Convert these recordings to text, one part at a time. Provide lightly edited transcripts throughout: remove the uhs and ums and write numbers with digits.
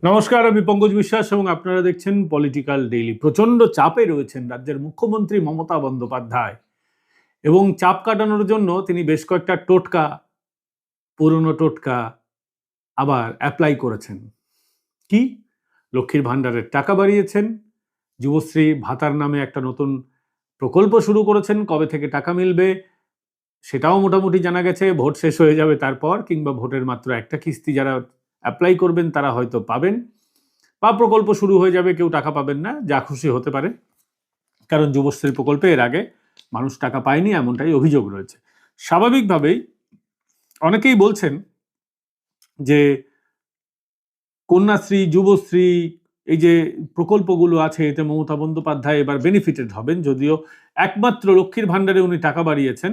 নমস্কার, আমি পঙ্কজ বিশ্বাস এবং আপনারা দেখছেন পলিটিক্যাল ডেইলি। প্রচণ্ড চাপে রয়েছেন রাজ্যের মুখ্যমন্ত্রী মমতা বন্দ্যোপাধ্যায় এবং চাপ কাটানোর জন্য তিনি বেশ কয়েকটা টোটকা, পুরনো টোটকা আবার অ্যাপ্লাই করেছেন। কি? লক্ষ্মীর ভাণ্ডারের টাকা বাড়িয়েছেন, যুবশ্রী ভাতার নামে একটা নতুন প্রকল্প শুরু করেছেন। কবে থেকে টাকা মিলবে সেটাও মোটামুটি জানা গেছে। ভোট শেষ হয়ে যাবে তারপর, কিংবা ভোটের মাত্র একটা কিস্তি যারা অ্যাপ্লাই করবেন তারা হয়তো পাবেন, বা প্রকল্প শুরু হয়ে যাবে, কেউ টাকা পাবেন না, যা খুশি হতে পারে। কারণ যুবশ্রী প্রকল্পে এর আগে মানুষ টাকা পায়নি, এমনটাই অভিযোগ রয়েছে। স্বাভাবিকভাবেই অনেকেই বলছেন যে কন্যাশ্রী, যুবশ্রী, এই যে প্রকল্পগুলো আছে এতে মমতা বন্দ্যোপাধ্যায় এবার বেনিফিটেড হবেন, যদিও একমাত্র লক্ষ্মীর ভাণ্ডারে উনি টাকা বাড়িয়েছেন।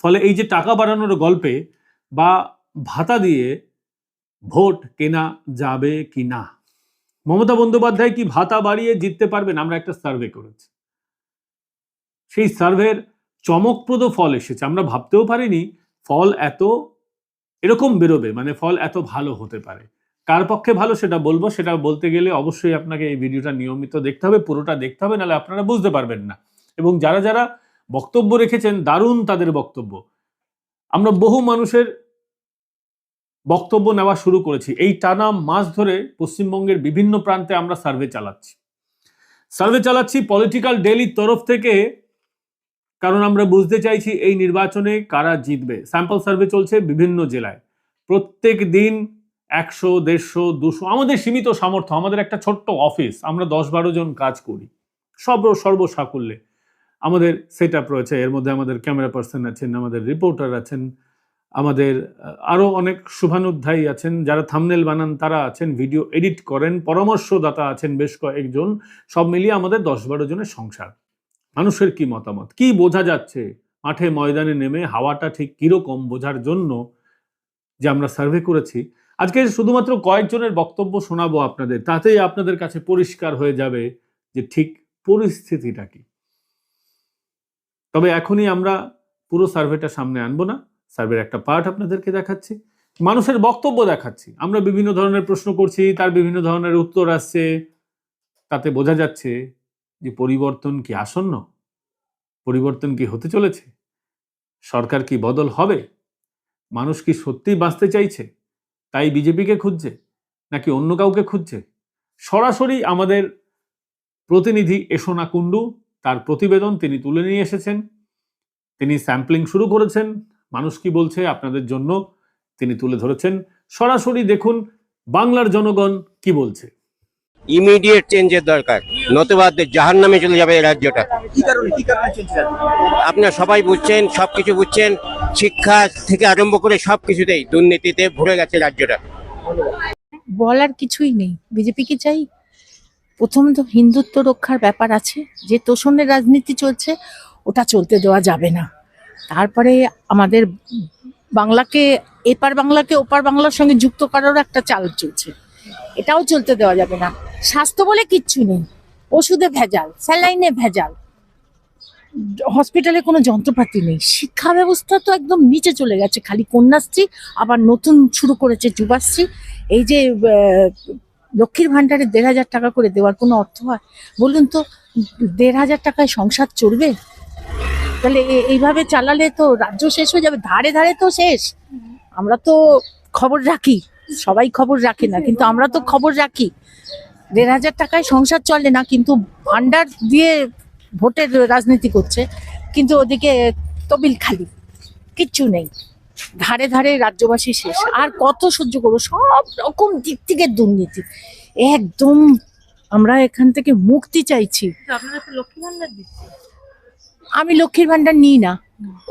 ফলে এই যে টাকা বাড়ানোর গল্পে বা ভাতা দিয়ে ভোট কেনা যাবে কি না, মমতা বন্দ্যোপাধ্যায় কি ভাতা বাড়িয়ে জিততে পারবেন? আমরা একটা সার্ভে করেছি, সেই সার্ভের চমকপ্রদ ফল এসেছে। আমরা ভাবতেও পারিনি ফল এত এরকম বেরোবে, মানে ফল এত ভালো হতে পারে। কার পক্ষে ভালো সেটা বলবো, সেটা বলতে গেলে অবশ্যই আপনাকে এই ভিডিওটা নিয়মিত দেখতে হবে, পুরোটা দেখতে হবে, নাহলে আপনারা বুঝতে পারবেন না। এবং যারা যারা বক্তব্য রেখেছেন, দারুণ তাদের বক্তব্য। আমরা বহু মানুষের বক্তব্য নেওয়া শুরু করেছি। এই টানা মাস ধরে পশ্চিমবঙ্গের বিভিন্ন প্রান্তে আমরা সার্ভে চালাচ্ছি পলিটিক্যাল ডেইলির তরফ থেকে, কারণ আমরা বুঝতে চাইছি এই নির্বাচনে কারা জিতবে। স্যাম্পল সার্ভে চলছে বিভিন্ন জেলায়, প্রত্যেক দিন 100, 150, 200। আমাদের সীমিত সামর্থ্য, আমাদের একটা ছোট্ট অফিস, আমরা 10-12 জন কাজ করি সর্বসাকুল্যে। আমাদের সেট আপ রয়েছে, এর মধ্যে আমাদের ক্যামেরা পার্সন আছেন, আমাদের রিপোর্টার আছেন, আমাদের আরো অনেক শুভানুধ্যায়ী আছেন, যারা থাম্বনেল বানান তারা আছেন, ভিডিও এডিট করেন, পরামর্শদাতা আছেন বেশ কয়েকজন। সব মিলিয়ে আমাদের 10-12 জনের সংসার। মানুষের কি মতামত, কি বোঝা যাচ্ছে মাঠে ময়দানে নেমে, হাওয়াটা ঠিক কিরকম বোঝার জন্য যে আমরা সার্ভে করেছি। আজকে শুধুমাত্র কয়েকজনের বক্তব্য শোনাবো আপনাদের, তাতেই আপনাদের কাছে পরিষ্কার হয়ে যাবে যে ঠিক পরিস্থিতিটা কি। তবে এখনই আমরা পুরো সার্ভেটা সামনে আনবো না, সার্ভের একটা পার্ট আপনাদেরকে দেখাচ্ছি, মানুষের বক্তব্য দেখাচ্ছি। আমরা বিভিন্ন ধরনের প্রশ্ন করছি, তার বিভিন্ন ধরনের উত্তর আসছে, তাতে বোঝা যাচ্ছে যে পরিবর্তন কি আসন্ন, পরিবর্তন কি হতে চলেছে, সরকার কি বদল হবে, মানুষ কি সত্যিই বাঁচতে চাইছে তাই বিজেপিকে খুঁজছে নাকি অন্য কাউকে খুঁজছে। সরাসরি আমাদের প্রতিনিধি এসোনা কুণ্ডু তার প্রতিবেদন তিনি তুলে নিয়ে এসেছেন, তিনি স্যাম্পলিং শুরু করেছেন, মানুষ কি বলছে আপনাদের জন্য তিনি তুলে ধরেছেন। সরাসরি দেখুন বাংলার জনগণ কি বলছে। ইমিডিয়েট চেঞ্জের দরকার, নতুবা জাহান্নামে চলে যাবে এই রাজ্যটা। কি কারণে চেঞ্জ? আপনারা সবাই বুঝছেন, সবকিছু বুঝছেন, শিক্ষা থেকে আরম্ভ করে সবকিছুতেই দুর্নীতিতে ভরে গেছে রাজ্যটা। বলার কিছুই নেই। বিজেপিকে চাই। প্রথম তো হিন্দুত্ব রক্ষার ব্যাপার আছে, যে তোষণের রাজনীতি চলছে ওটা চলতে দেওয়া যাবে না। তারপরে আমাদের বাংলাকে, এপার বাংলাকে ওপার বাংলার সঙ্গে যুক্ত করার একটা চাল চলছে, এটাও চলতে দেওয়া যাবে না। স্বাস্থ্য বলে কিচ্ছু নেই, ওষুধে ভেজাল, স্যালাইনে ভেজাল, হসপিটালে কোনো যন্ত্রপাতি নেই। শিক্ষা ব্যবস্থা তো একদম নিচে চলে গেছে। খালি কন্যাশ্রী, আবার নতুন শুরু করেছে যুবাশ্রী। এই যে লক্ষ্মীর ভাণ্ডারে 1,500 টাকা করে দেওয়ার কোনো অর্থ হয় বলুন তো? 1,500 টাকায় সংসার চলবে? তাহলে এইভাবে চালালে তো রাজ্য শেষ হয়ে যাবে, ধারে ধারে তো শেষ। আমরা তো খবর রাখি, সবাই খবর রাখে না, কিন্তু আমরা তো খবর রাখি। 1,500 টাকায় সংসার চলে না, কিন্তু ভাণ্ডার দিয়ে ভোটের রাজনীতি করছে, কিন্তু ওদিকে তবিল খালি, কিচ্ছু নেই। ধারে ধারে রাজ্যবাসী শেষ। আর কত সহ্য করবো? সব রকম দিক থেকে দুর্নীতি একদম। আমরা এখান থেকে মুক্তি চাইছি। আমি লক্ষ্মীর ভাণ্ডার নিই না,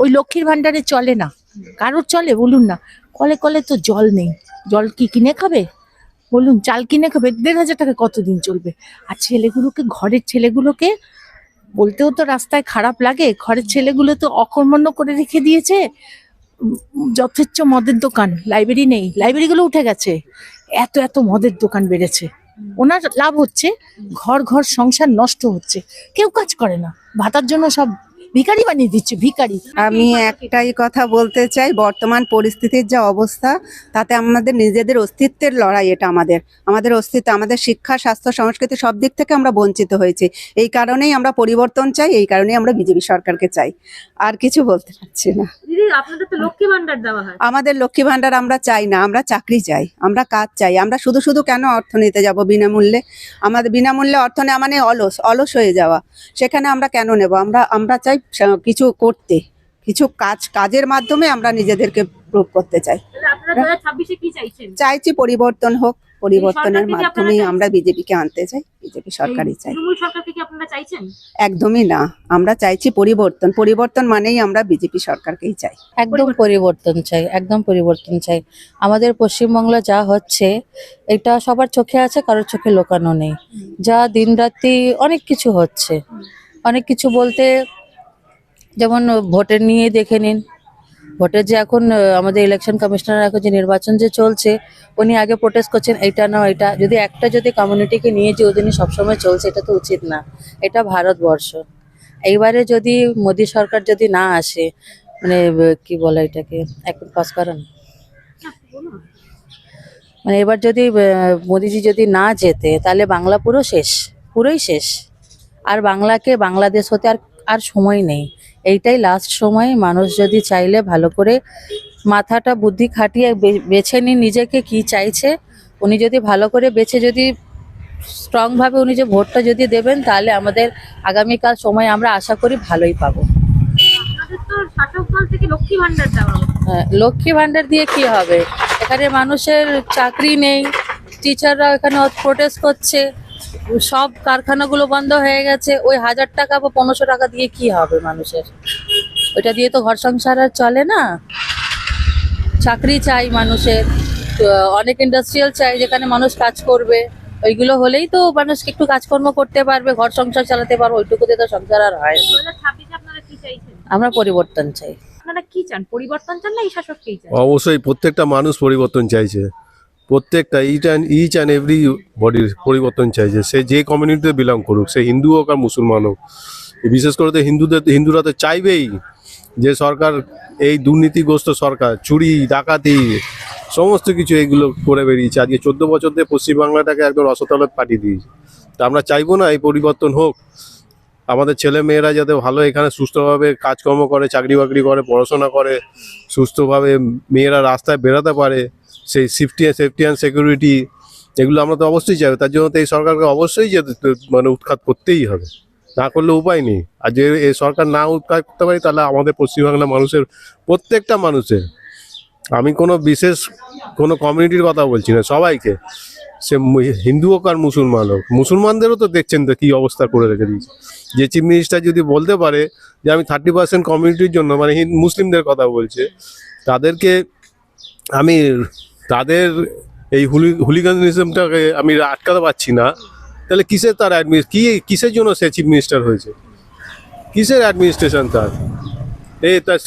ওই লক্ষ্মীর ভাণ্ডারে চলে না। কারোর চলে বলুন না? কলে কলে তো জল নেই, জল কি কিনে খাবে বলুন? চাল কিনে খাবে? 1,500 টাকা কতদিন চলবে? আর ছেলেগুলোকে, ঘরের ছেলেগুলোকে বলতেও তো রাস্তায় খারাপ লাগে, ঘরের ছেলেগুলো তো অকর্মণ্য করে রেখে দিয়েছে। যথেচ্ছ মদের দোকান, লাইব্রেরি নেই, লাইব্রেরিগুলো উঠে গেছে। এত এত মদের দোকান বেড়েছে, ওনার লাভ হচ্ছে, ঘর ঘর সংসার নষ্ট হচ্ছে, কেউ কাজ করে না। ভাতার জন্য সব ভিখারি বানিয়ে দিচ্ছে, ভিখারি। আমি একটাই কথা বলতে চাই, বর্তমান পরিস্থিতির যা অবস্থা তাতে আমাদের নিজেদের অস্তিত্বের লড়াই। এটা আমাদের অস্তিত্ব, আমাদের শিক্ষা, স্বাস্থ্য, সংস্কৃতি সব দিক থেকে আমরা বঞ্চিত হয়েছি। এই কারণেই আমরা পরিবর্তন চাই, এই কারণেই আমরা বিজেপি সরকারকে চাই। আর কিছু বলতে পারছি না। দিদি, আপনাদের তো লক্ষ্মী ভান্ডার দেওয়া হয়। আমাদের লক্ষ্মী ভান্ডার আমরা চাই না, আমরা চাকরি চাই, আমরা কাজ চাই। আমরা শুধু শুধু কেন অর্থ নিতে যাব বিনামূল্যে? আমাদের বিনামূল্যে অর্থ নেওয়া মানে অলস হয়ে যাওয়া। সেখানে আমরা কেন নেব? আমরা চাই কিছু করতে, কিছু কাজের মাধ্যমে আমরা নিজেদেরকে প্রুভ করতে চাই। তাহলে আপনারা 2026-এ কি চাইছেন? চাইছি পরিবর্তন হোক, পরিবর্তনের সরকারকে কি মাধ্যমেই আপনারা আমরা বিজেপিকে আনতে চাই, বিজেপি সরকারই চাই। তৃণমূল সরকারকে কি আপনারা চাইছেন? একদমই না, আমরা চাইছি পরিবর্তন মানেই আমরা বিজেপি সরকারকেই চাই। একদম পরিবর্তন চাই, একদম পরিবর্তন চাই। আমাদের পশ্চিমবাংলা যা হচ্ছে এটা সবার চোখে আছে, কারোর চোখে লুকানো নেই। যা দিনরাত্রি অনেক কিছু হচ্ছে, অনেক কিছু বলতে যেমন ভোটের নিয়ে দেখে নিন। ভোটের যে এখন আমাদের ইলেকশন কমিশনার এখন যে নির্বাচন যে চলছে, উনি আগে প্রোটেস্ট করছেন এইটা না ওইটা। যদি কমিউনিটিকে নিয়ে যে ওদিনই সবসময় চলছে, এটা তো উচিত না। এটা ভারতবর্ষ। এইবারে যদি মোদী সরকার যদি না আসে, মানে কি বলে এটাকে, এখন পাস করেন, মানে এবার যদি মোদিজি যদি না যেতে, তাহলে বাংলা পুরোই শেষ। আর বাংলাদেশ হতে আর সময় নেই। এইটাই লাস্ট সময়। মানুষ যদি চাইলে ভালো করে মাথাটা বুদ্ধি খাটিয়ে বেছে নিন নিজেকে কি চাইছে। উনি যদি ভালো করে বেছে, যদি স্ট্রং ভাবে উনি যে ভোটটা যদি দেবেন, তাহলে আমাদের আগামীকাল সময় আমরা আশা করি ভালোই পাবো। আপনাদের তো শাসক দল থেকে লক্ষ্মী ভান্ডার দেওয়া হয়। হ্যাঁ, লক্ষ্মী ভান্ডার দিয়ে কি হবে? এখানে মানুষের চাকরি নেই, টিচাররা এখানে প্রোটেস্ট করছে, সব কারখানাগুলো বন্ধ হয়ে গেছে। ওই 1000 টাকা বা 1500 টাকা দিয়ে কি হবে মানুষের? ওইটা দিয়ে তো ঘর সংসার আর চলে না। চাকরি চাই মানুষের, অনেক ইন্ডাস্ট্রিয়াল চাই যেখানে মানুষ কাজ করবে। ওইগুলো হলেই তো মানুষ একটু কাজকর্ম করতে পারবে, ঘর সংসার চালাতে পারবে। ওইটুকুতে তো সংসার আর হয়। 2026-এ আপনারা কি চাইছেন? আমরা পরিবর্তন চাই। আপনারা কি চান? পরিবর্তন চান না এই শাসককেই চান? অবশ্যই প্রত্যেকটা মানুষ পরিবর্তন চাইছে, প্রত্যেকটা ইচ অ্যান্ড এভরি বডির পরিবর্তন চাইছে। সে যে কমিউনিটিতে বিলং করুক, সে হিন্দু হোক আর মুসলমান হোক। বিশেষ করে তো হিন্দুরা তো চাইবেই যে সরকার, এই দুর্নীতিগ্রস্ত সরকার, চুরি ডাকাতি সমস্ত কিছু এইগুলো করে বেরিয়েছে। আজকে 14 বছর ধরে পশ্চিমবাংলাটাকে একদম রসতলত পাঠিয়ে দিয়েছে। তা আমরা চাইবো না এই পরিবর্তন হোক। আমাদের ছেলে মেয়েরা যাতে ভালো এখানে সুস্থভাবে কাজকর্ম করে, চাকরি বাকরি করে, পড়াশোনা করে, সুস্থভাবে মেয়েরা রাস্তায় বেরোতে পারে, সেই সেফটি অ্যান্ড সিকিউরিটি, এগুলো আমরা তো অবশ্যই চাইবো। তার জন্য তো এই সরকারকে অবশ্যই যে মানে উৎখাত করতেই হবে, না করলে উপায় নেই। আর যে এই সরকার না উৎখাত করতে পারি, তাহলে আমাদের পশ্চিমবাংলার মানুষের, প্রত্যেকটা মানুষের, আমি কোনো কমিউনিটির কথা বলছি না, সবাইকে, সে হিন্দু হোক আর মুসলমান হোক, মুসলমানদেরও তো দেখছেন তো কী অবস্থা করে রেখে দিয়েছে। যে চিফ মিনিস্টার যদি বলতে পারে যে আমি 30% কমিউনিটির জন্য, মানে মুসলিমদের কথা বলছে, তাদেরকে তাদের এই হুলিগানিজমটাকে আমি আটকাতে পারছি না, তাহলে কিসের জন্য সে চিফ মিনিস্টার হয়েছে? কিসের অ্যাডমিনিস্ট্রেশন তার?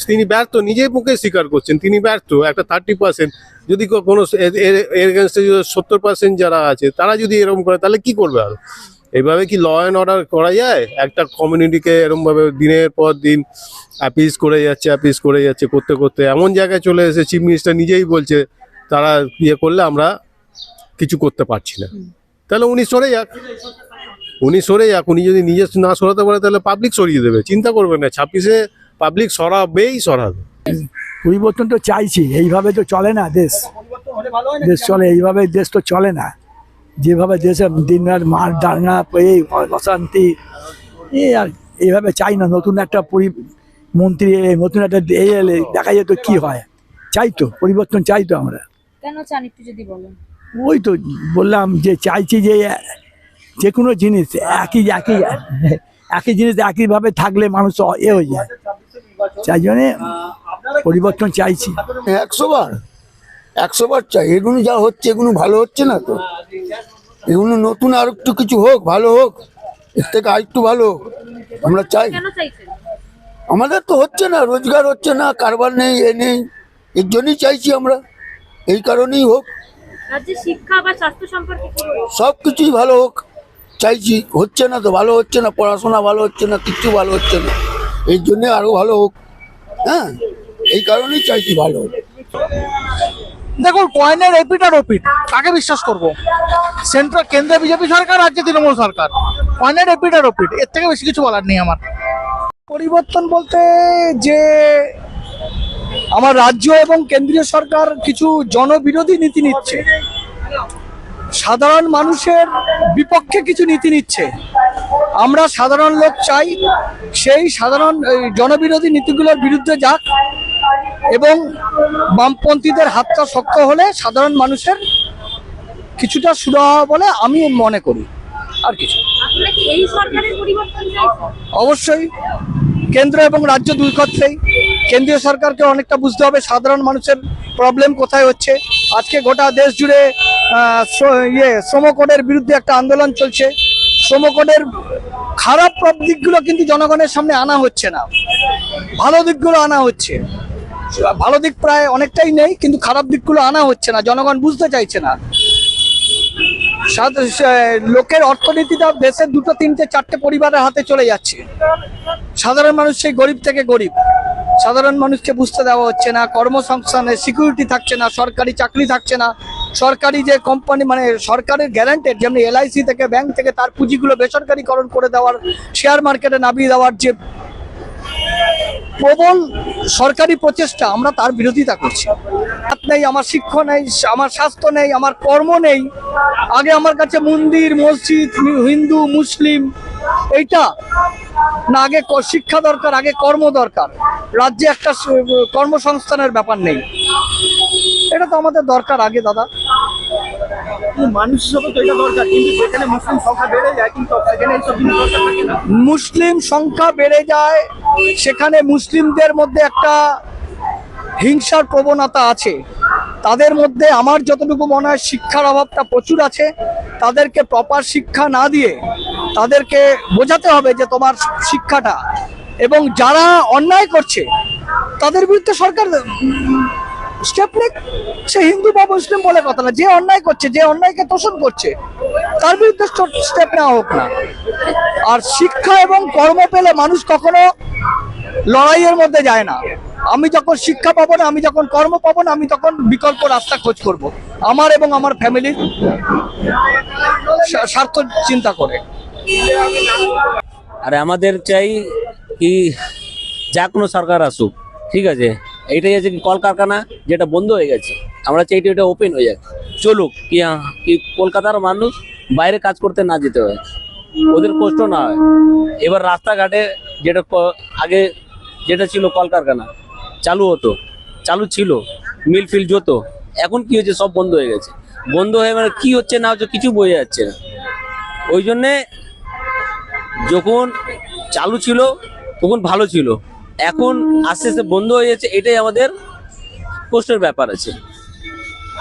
তিনি ব্যর্থ, নিজেই মুখে স্বীকার করছেন তিনি ব্যর্থ। একটা 30% যদি কোনো এর এগেনস্টে 70% যারা আছে তারা যদি এরকম করে, তাহলে কি করবে? আর এইভাবে কি ল অ্যান্ড অর্ডার করা যায়? একটা কমিউনিটিকে এরকমভাবে দিনের পর দিন অ্যাপিস করে যাচ্ছে করতে করতে এমন জায়গায় চলে এসে চিফ মিনিস্টার নিজেই বলছে তারা ইয়ে করলে আমরা কিছু করতে পারছি না। তাহলে উনি সরে যাক। উনি যদি নিজে না সরাতে পারে, তাহলে পাবলিক সরিয়ে দেবে, চিন্তা করবে না। 26-এ পাবলিক সরাবে। পরিবর্তন তো চাইছি, এইভাবে তো চলে না দেশ চলে এইভাবে, দেশ তো চলে না। যেভাবে দেশে দিন রাত মার ডাঙ্গা, এই অশান্তি, আর এইভাবে চাই না। নতুন একটা মন্ত্রী এলে, নতুন একটা এলে দেখা যেত কি হয়। চাই তো পরিবর্তন, চাই তো আমরা। কেন চান একটু যদি বলেন? ওই তো বললাম যে চাইছি যে কোনো জিনিস একই জিনিস একইভাবে থাকলে মানুষ হয়ে যায়। তাই জন্যে পরিবর্তন চাইছি। 100 বার চাই। এগুলো যা হচ্ছে, এগুলো ভালো হচ্ছে না তো। এগুলো নতুন আর একটু কিছু হোক, ভালো হোক, এর থেকে আর একটু ভালো আমরা চাই। কেন চাইছেন? আমাদের তো হচ্ছে না, রোজগার হচ্ছে না, কারবার নেই, নেই, এর জন্যই চাইছি আমরা। এই কারণেই হোক। রাজ্যে শিক্ষা বা স্বাস্থ্য সম্পর্কে কি বলবেন? সব কিছুই ভালো হোক চাইছি। হচ্ছে না তো, ভালো হচ্ছে না, পড়াশোনা ভালো হচ্ছে না, কিচ্ছু ভালো হচ্ছে না। এর জন্য আরো ভালো হোক। হ্যাঁ, এই কারণেই চাইছি ভালো হোক। দেখুন, কয়েনের এপিট আর ওপিট, কাকে বিশ্বাস করবো? কেন্দ্রে বিজেপি সরকার, রাজ্যে তৃণমূল সরকার। কয়েনের এপিট আর ওপিট, এর থেকে বেশি কিছু বলার নেই আমার। পরিবর্তন বলতে যে আমার রাজ্য এবং কেন্দ্রীয় সরকার কিছু জনবিরোধী নীতি নিচ্ছে, সাধারণ মানুষের বিপক্ষে কিছু নীতি নিচ্ছে। আমরা সাধারণ লোক চাই সেই সাধারণ জনবিরোধী নীতিগুলোর বিরুদ্ধে যাক, এবং বামপন্থীদের হাতটা শক্ত হলে সাধারণ মানুষের কিছুটা সুরাহা বলে আমি মনে করি। আর কিছু আপনারা কি এই সরকারের পরিবর্তন চাইছেন? অবশ্যই কেন্দ্র এবং রাজ্য দুই ক্ষেত্রেই কেন্দ্রীয় সরকারকে অনেকটা বুঝতে হবে সাধারণ মানুষের প্রবলেম কোথায় হচ্ছে। আজকে গোটা দেশ জুড়ে শ্রম কোডের বিরুদ্ধে একটা আন্দোলন চলছে। শ্রম কোডের খারাপ দিকগুলো কিন্তু জনগণের সামনে আনা হচ্ছে না, ভালো দিকগুলো আনা হচ্ছে। ভালো দিক প্রায় অনেকটাই নেই, কিন্তু খারাপ দিকগুলো আনা হচ্ছে না, জনগণ বুঝতে চাইছে না। লোকের অর্থনীতিটা দেশের 2, 3, 4টে পরিবারের হাতে চলে যাচ্ছে। সাধারণ মানুষ সেই গরিব থেকে গরিব, সাধারণ মানুষকে বুঝতে দেওয়া হচ্ছে না। কর্মসংস্থানের সিকিউরিটি থাকছে না, সরকারি চাকরি থাকছে না, সরকারি যে কোম্পানি মানে সরকারের গ্যারান্টেড যেমনি LIC থেকে, ব্যাংক থেকে তার পুঁজিগুলো বেসরকারিকরণ করে দেওয়ার, শেয়ার মার্কেটে নামিয়ে দেওয়ার যে প্রবল সরকারি প্রচেষ্টা, আমরা তার বিরোধিতা করছি। নেই, আমার শিক্ষা নেই, আমার স্বাস্থ্য নেই, আমার কর্ম নেই। আগে আমার কাছে মন্দির, মসজিদ, হিন্দু, মুসলিম এইটা না, আগে শিক্ষা দরকার, আগে কর্ম দরকার। রাজ্যে একটা কর্মসংস্থানের ব্যাপার নেই, এটা তো আমাদের দরকার আগে দাদা। মানুষ হিসেবে তো এটা দরকার, কিন্তু যেখানে মুসলিম সংখ্যা বেড়ে যায় কিন্তু সেখানে এইসব জিনিস দরকার থাকে না। মুসলিম সংখ্যা বেড়ে যায়, সেখানে মুসলিমদের মধ্যে একটা হিংসার প্রবণতা আছে। তাদের মধ্যে আমার যতটুকু মনে হয় শিক্ষার অভাবটা প্রচুর আছে। তাদেরকে প্রপার শিক্ষা না দিয়ে তাদেরকে বোঝাতে হবে যে তোমার শিক্ষাটা, এবং যারা অন্যায় করছে তাদের বিরুদ্ধে সরকার স্টেপ নিক। সে হিন্দু বা মুসলিম বলে কথা না, যে অন্যায় করছে, যে অন্যায়কে তোষণ করছে তার বিরুদ্ধে স্টেপ নেওয়া হোক না। আর শিক্ষা এবং কর্ম পেলে মানুষ কখনো লড়াইয়ের মধ্যে যায় না। আমি যখন শিক্ষা পাবো না, আমি যখন কর্ম পাবো না, আমি তখন বিকল্প রাস্তা খোঁজ করব, আমার এবং আমার ফ্যামিলির স্বার্থ চিন্তা করে। আরে আমাদের চাই কি যা কোনো সরকার আসুক, ঠিক আছে, এইটাই আছে কি কলকারখানা যেটা বন্ধ হয়ে গেছে, আমরা চাই এটা ওপেন হয়ে যাক, চলুক, কি কলকাতার মানুষ বাইরে কাজ করতে না যেতে হয়, ওদের কষ্ট না হয়। এবার রাস্তাঘাটে যেটা আগে যেটা ছিল কলকারখানা চালু ছিল, মিল ফিল যত, এখন কি হচ্ছে সব বন্ধ হয়ে গেছে। বন্ধ হয়ে মানে কি হচ্ছে না হচ্ছে কিছু বোঝা যাচ্ছে না। ওই জন্যে যখন চালু ছিল তখন ভালো ছিল, এখন আস্তে আস্তে বন্ধ হয়ে যাচ্ছে, এটাই আমাদের কষ্টের ব্যাপার আছে।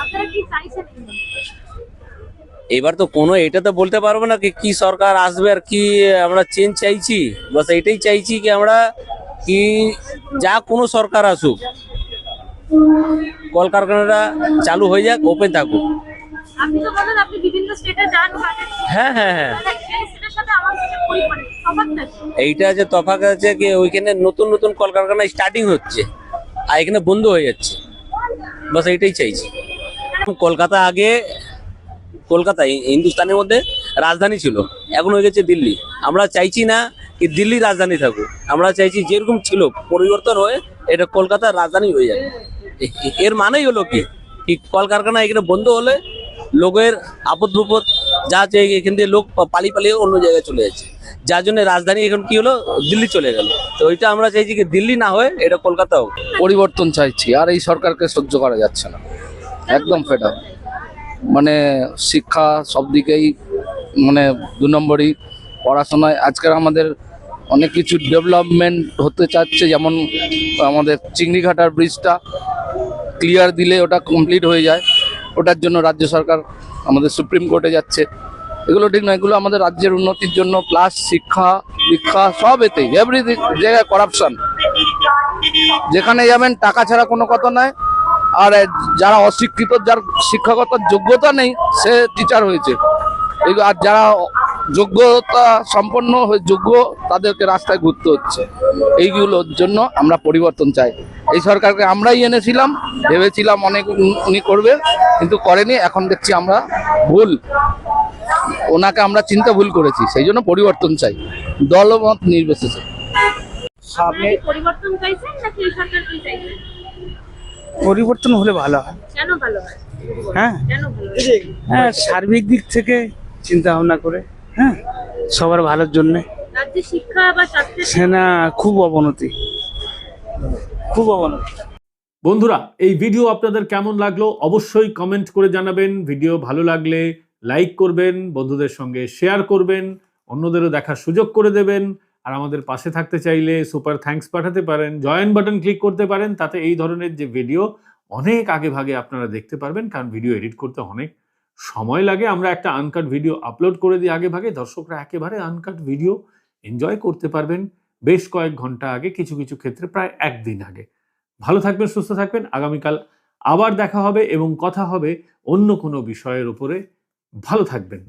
আপনারা কি চাইছেন? এবার তো কোনো এটা তো বলতে পারবো না কি সরকার আসবে আর কি আমরা চেঞ্জ চাইছি, বাস এটাই চাইছি কি আমরা কি যা কোনো সরকার আসুক কলকারখানাটা চালু হয়ে যাক, ওপেন থাকুক। আপনি তো বলেন আপনি বিভিন্ন স্টেটে যান, হ্যাঁ হ্যাঁ হ্যাঁ, সেই স্টেটের সাথে আমার স্টেটের পরিবর্তন তফাৎটা কি? এইটা যে তফাৎ আছে কি ওইখানে নতুন নতুন কলকারখানা স্টার্টিং হচ্ছে আর এখানে বন্ধ হয়ে যাচ্ছে, বাস এইটাই চাইছি। কলকাতা হিন্দুস্তানের মধ্যে রাজধানী ছিল, এখন হয়ে গেছে দিল্লি। আমরা চাইছি না কি দিল্লি রাজধানী থাকুক, আমরা চাইছি যেরকম ছিল পরিবর্তন হয়ে এটা কলকাতার রাজধানী হয়ে যায়। এর মানেই হলো কি কলকারখানা এখানে বন্ধ হলে লোকের আপদ বিপদ যা চাই এখান থেকে লোক পালিয়ে অন্য জায়গায় চলে যাচ্ছে, যার জন্য রাজধানী এখন কি হলো দিল্লি চলে গেল। তো ওইটা আমরা চাইছি কি দিল্লি না হয়ে এটা কলকাতা হোক। পরিবর্তন চাইছি, আর এই সরকারকে সহ্য করা যাচ্ছে না, একদম ফেড আপ। মানে শিক্ষা সব দিকেই মানে 2 নম্বরই, পড়াশোনায় আজকের আমাদের অনেক কিছু ডেভেলপমেন্ট হতে চাচ্ছে, যেমন আমাদের চিংড়িঘাটার ব্রিজটা ক্লিয়ার দিলে ওটা কমপ্লিট হয়ে যায়, ওটার জন্য রাজ্য সরকার আমাদের সুপ্রিম কোর্টে যাচ্ছে। এগুলো ঠিক না, এগুলো আমাদের রাজ্যের উন্নতির জন্য, প্লাস শিক্ষা দীক্ষা সব এতেই এভরিথিং জায়গায় করাপশন, যেখানে যাবেন টাকা ছাড়া কোনো কথা নয়। আর যারা অশিক্ষিত, যার শিক্ষাগত যোগ্যতা নেই সে টিচার হয়েছে, আর যারা যোগ্যতা সম্পন্ন হয়ে যোগ্য তাদেরকে রাস্তায় ঘুরতে হচ্ছে। এইগুলোর জন্য আমরা পরিবর্তন চাই। এই সরকারকে আমরাই এনেছিলাম, ভেবেছিলাম অনেক উনি করবে, কিন্তু করেনি। এখন দেখছি আমরা ভুল, ওনাকে আমরা চিন্তা ভুল করেছি, সেই জন্য পরিবর্তন চাই, দলমত নির্বিশেষে। আপনারা কি পরিবর্তন চাইছেন নাকি এই সরকারকে চাইছেন? পরিবর্তন হলে ভালো হয়। কেন ভালো হয়? হ্যাঁ কেন ভালো হয়? হ্যাঁ, সার্বিক দিক থেকে চিন্তা ভাবনা করে, হ্যাঁ, সবার ভালোর জন্য। রাজ্যে শিক্ষা বা স্বাস্থ্যের সেনা খুব অবনতি, খুব অবনতি। বন্ধুরা, এই ভিডিও আপনাদের কেমন লাগলো অবশ্যই কমেন্ট করে জানাবেন। ভিডিও ভালো লাগলে লাইক করবেন, বন্ধুদের সঙ্গে শেয়ার করবেন, অন্যদেরও দেখার সুযোগ করে দেবেন। আর আমাদের পাশে থাকতে চাইলে সুপার থ্যাঙ্কস পাঠাতে পারেন, জয়েন বাটন ক্লিক করতে পারেন। তাতে এই ধরনের যে ভিডিও অনেক আগে ভাগে আপনারা দেখতে পারবেন, কারণ ভিডিও এডিট করতে অনেক সময় লাগে। আমরা একটা আনকাট ভিডিও আপলোড করে দিই আগে ভাগে, দর্শকরা একেবারে আনকাট ভিডিও এনজয় করতে পারবেন বেশ কয়েক ঘন্টা আগে, কিছু কিছু ক্ষেত্রে প্রায় একদিন আগে। ভালো থাকবেন, সুস্থ থাকবেন। আগামীকাল আবার দেখা হবে এবং কথা হবে অন্য কোনো বিষয়ের উপরে। ভালো থাকবেন।